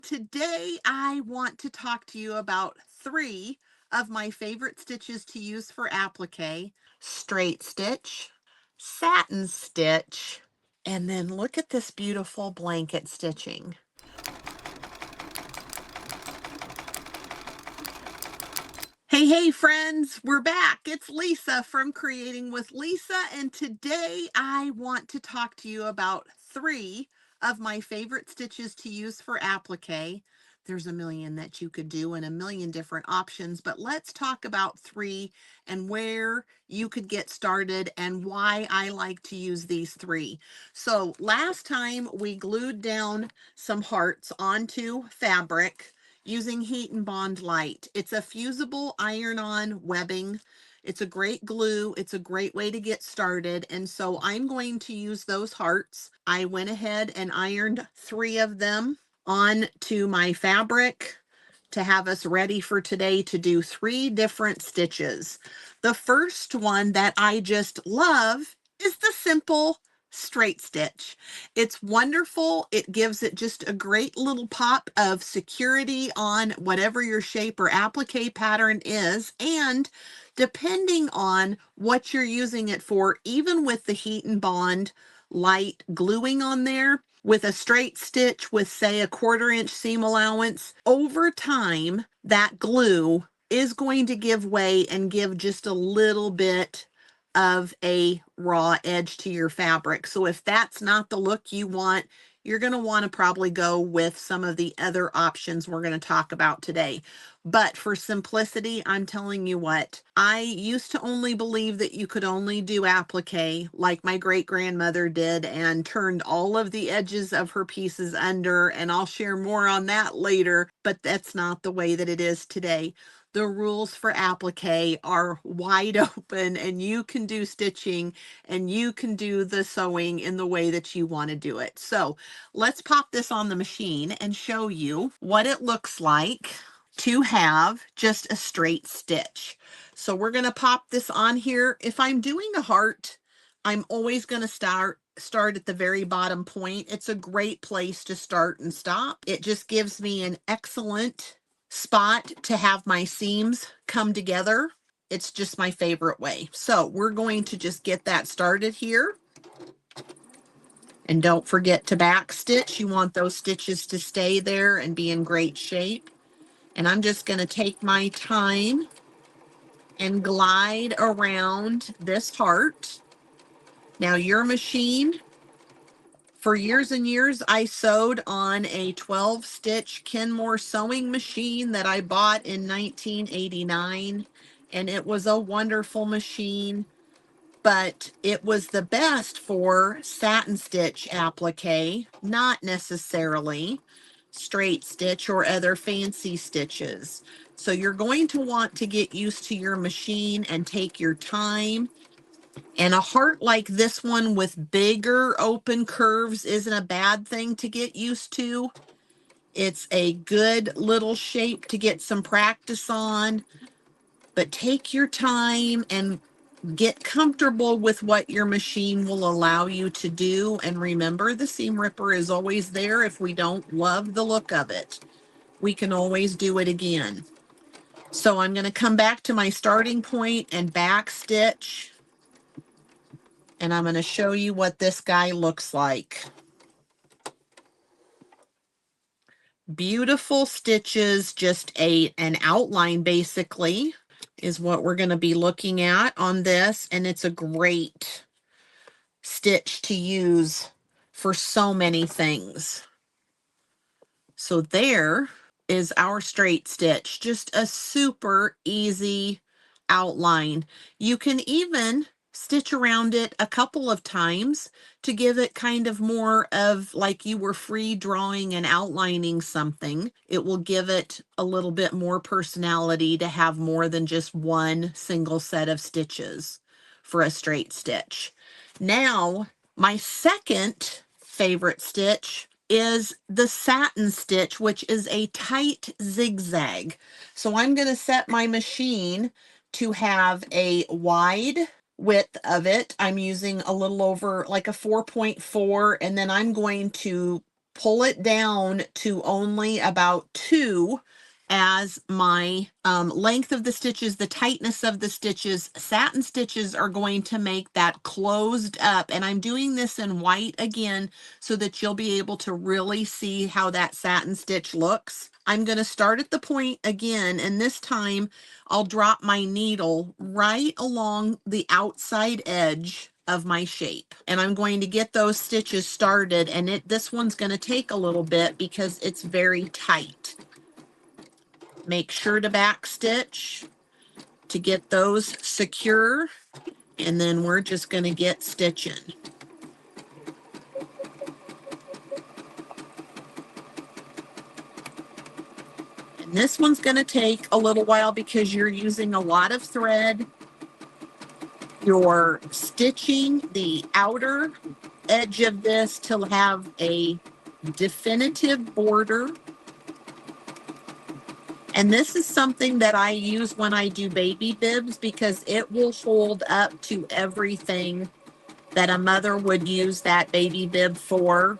Today, I want to talk to you about three of my favorite stitches to use for applique: straight stitch, satin stitch, and then look at this beautiful blanket stitching. Hey, friends, we're back. It's Lisa from Creating with Lisa, and today I want to talk to you about three of my favorite stitches to use for applique. There's a million that you could do and a million different options, but let's talk about three and where you could get started and why I like to use these three. So last time we glued down some hearts onto fabric using Heat and Bond Light. It's a fusible iron-on webbing. It's a great glue. It's a great way to get started. And so I'm going to use those hearts. I went ahead and ironed three of them onto my fabric to have us ready for today to do three different stitches. The first one that I just love is the simple straight stitch. It's wonderful. It gives it just a great little pop of security on whatever your shape or applique pattern is. And depending on what you're using it for, even with the Heat and Bond Light gluing on there, with a straight stitch with, say, a 1/4 inch seam allowance, over time, that glue is going to give way and give just a little bit of a raw edge to your fabric. So if that's not the look you want, you're going to want to probably go with some of the other options we're going to talk about today. But for simplicity, I'm telling you what, I used to only believe that you could only do applique like my great grandmother did and turned all of the edges of her pieces under, and I'll share more on that later, but that's not the way that it is today. The rules for applique are wide open, and you can do stitching and you can do the sewing in the way that you want to do it. So let's pop this on the machine and show you what it looks like to have just a straight stitch. So we're going to pop this on here. If I'm doing a heart, I'm always going to start at the very bottom point. It's a great place to start and stop. It just gives me an excellent spot to have my seams come together. It's just my favorite way. So we're going to just get that started here. And don't forget to back stitch. You want those stitches to stay there and be in great shape. And I'm just going to take my time and glide around this heart. Now your machine, for years and years, I sewed on a 12-stitch Kenmore sewing machine that I bought in 1989, and it was a wonderful machine, but it was the best for satin stitch applique, not necessarily straight stitch or other fancy stitches. So you're going to want to get used to your machine and take your time. And a heart like this one with bigger open curves isn't a bad thing to get used to. It's a good little shape to get some practice on, but take your time and get comfortable with what your machine will allow you to do. And remember, the seam ripper is always there if we don't love the look of it. We can always do it again. So I'm going to come back to my starting point and back stitch. And I'm going to show you what this guy looks like. Beautiful stitches, just an outline basically is what we're going to be looking at on this. And it's a great stitch to use for so many things. So there is our straight stitch, just a super easy outline. You can even stitch around it a couple of times to give it kind of more of like you were free drawing and outlining something. It will give it a little bit more personality to have more than just one single set of stitches for a straight stitch. Now, my second favorite stitch is the satin stitch, which is a tight zigzag. So I'm going to set my machine to have a wide width of it. I'm using a little over like a 4.4, and then I'm going to pull it down to only about 2 as my length of the stitches, the tightness of the stitches. Satin stitches are going to make that closed up, and I'm doing this in white again so that you'll be able to really see how that satin stitch looks. I'm going to start at the point again, and this time I'll drop my needle right along the outside edge of my shape, and I'm going to get those stitches started, and this one's going to take a little bit because it's very tight. Make sure to back stitch to get those secure, and then we're just going to get stitching. And this one's going to take a little while because you're using a lot of thread. You're stitching the outer edge of this to have a definitive border. And this is something that I use when I do baby bibs because it will hold up to everything that a mother would use that baby bib for.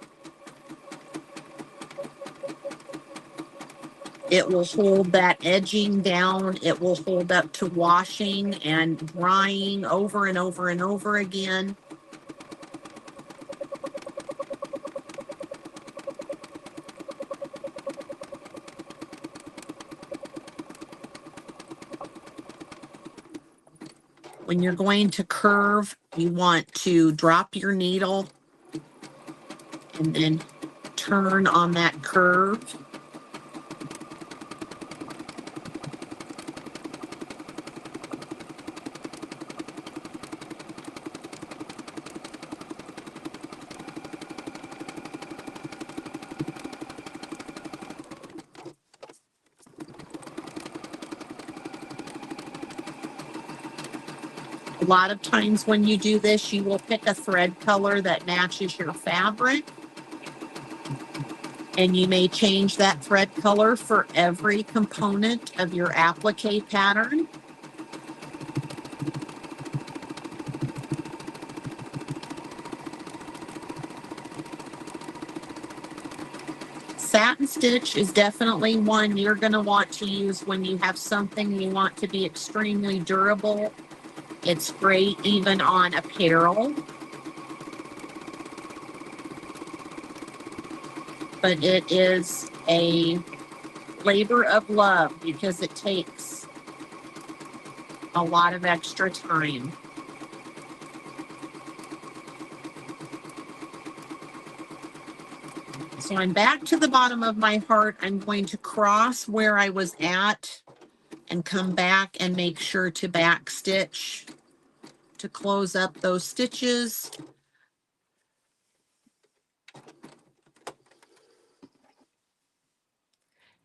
It will hold that edging down. It will hold up to washing and drying over and over and over again. When you're going to curve, you want to drop your needle and then turn on that curve. A lot of times when you do this, you will pick a thread color that matches your fabric. And you may change that thread color for every component of your applique pattern. Satin stitch is definitely one you're going to want to use when you have something you want to be extremely durable. It's great even on apparel. But it is a labor of love because it takes a lot of extra time. So I'm back to the bottom of my heart. I'm going to cross where I was at and come back and make sure to back stitch to close up those stitches.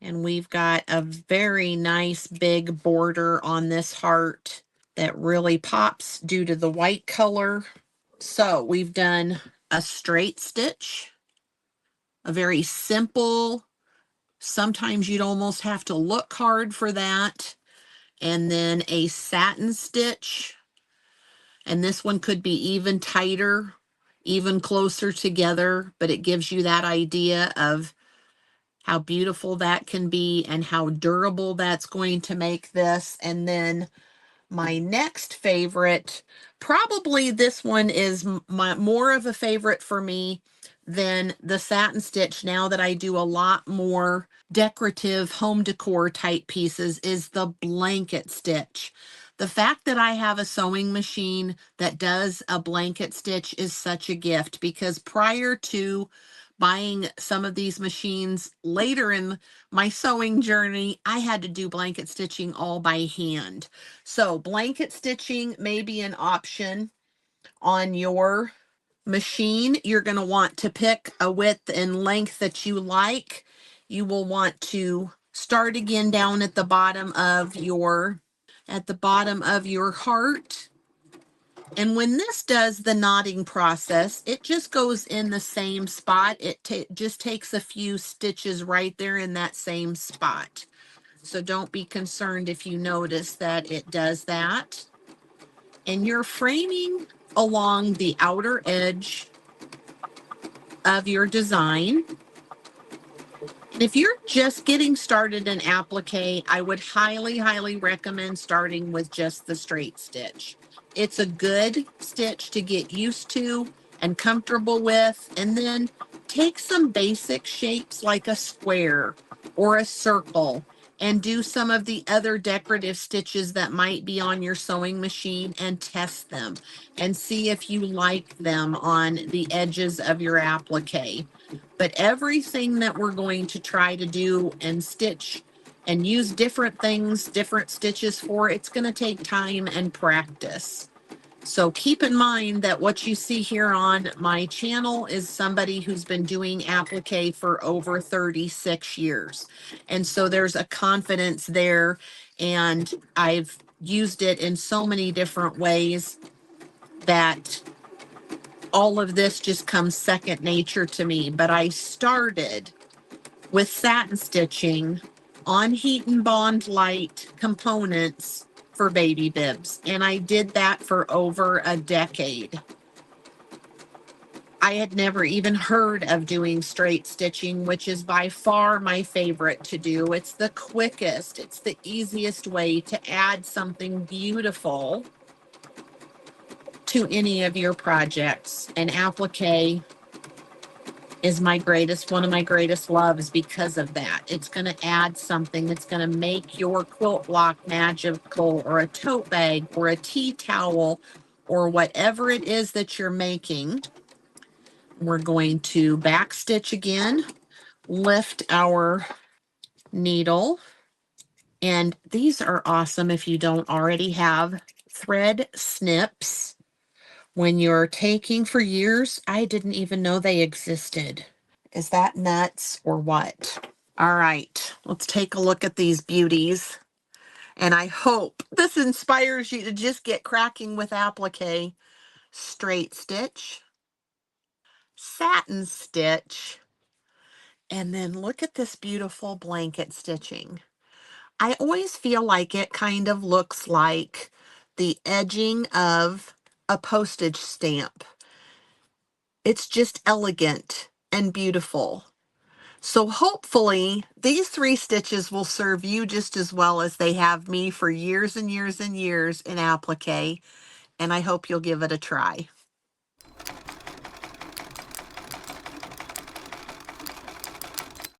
And we've got a very nice big border on this heart that really pops due to the white color. So we've done a straight stitch, a very simple, sometimes you'd almost have to look hard for that, and then a satin stitch. And this one could be even tighter, even closer together, but it gives you that idea of how beautiful that can be and how durable that's going to make this. And then my next favorite, probably this one is more of a favorite for me than the satin stitch now that I do a lot more decorative home decor type pieces, is the blanket stitch. The fact that I have a sewing machine that does a blanket stitch is such a gift because prior to buying some of these machines later in my sewing journey, I had to do blanket stitching all by hand. So blanket stitching may be an option on your machine. You're going to want to pick a width and length that you like. You will want to start again down at the bottom of your heart. And when this does the knotting process, it just goes in the same spot. It just takes a few stitches right there in that same spot. So don't be concerned if you notice that it does that. And you're framing along the outer edge of your design. If you're just getting started in applique, I would highly, highly recommend starting with just the straight stitch. It's a good stitch to get used to and comfortable with, and then take some basic shapes like a square or a circle and do some of the other decorative stitches that might be on your sewing machine and test them and see if you like them on the edges of your applique. But everything that we're going to try to do and stitch and use different things, different stitches for, it's going to take time and practice. So keep in mind that what you see here on my channel is somebody who's been doing applique for over 36 years. And so there's a confidence there, and I've used it in so many different ways that all of this just comes second nature to me. But I started with satin stitching on heat and bond light components for baby bibs, and I did that for over a decade. I had never even heard of doing straight stitching, which is by far my favorite to do. It's the quickest, it's the easiest way to add something beautiful to any of your projects. And applique is one of my greatest loves because of that. It's going to add something that's going to make your quilt block magical, or a tote bag, or a tea towel, or whatever it is that you're making. We're going to back stitch again, lift our needle, and these are awesome if you don't already have thread snips. When you're taking for years, I didn't even know they existed. Is that nuts or what? All right, let's take a look at these beauties. And I hope this inspires you to just get cracking with applique. Straight stitch, satin stitch, and then look at this beautiful blanket stitching. I always feel like it kind of looks like the edging of a postage stamp. It's just elegant and beautiful. So hopefully these 3 stitches will serve you just as well as they have me for years and years and years in applique, and I hope you'll give it a try.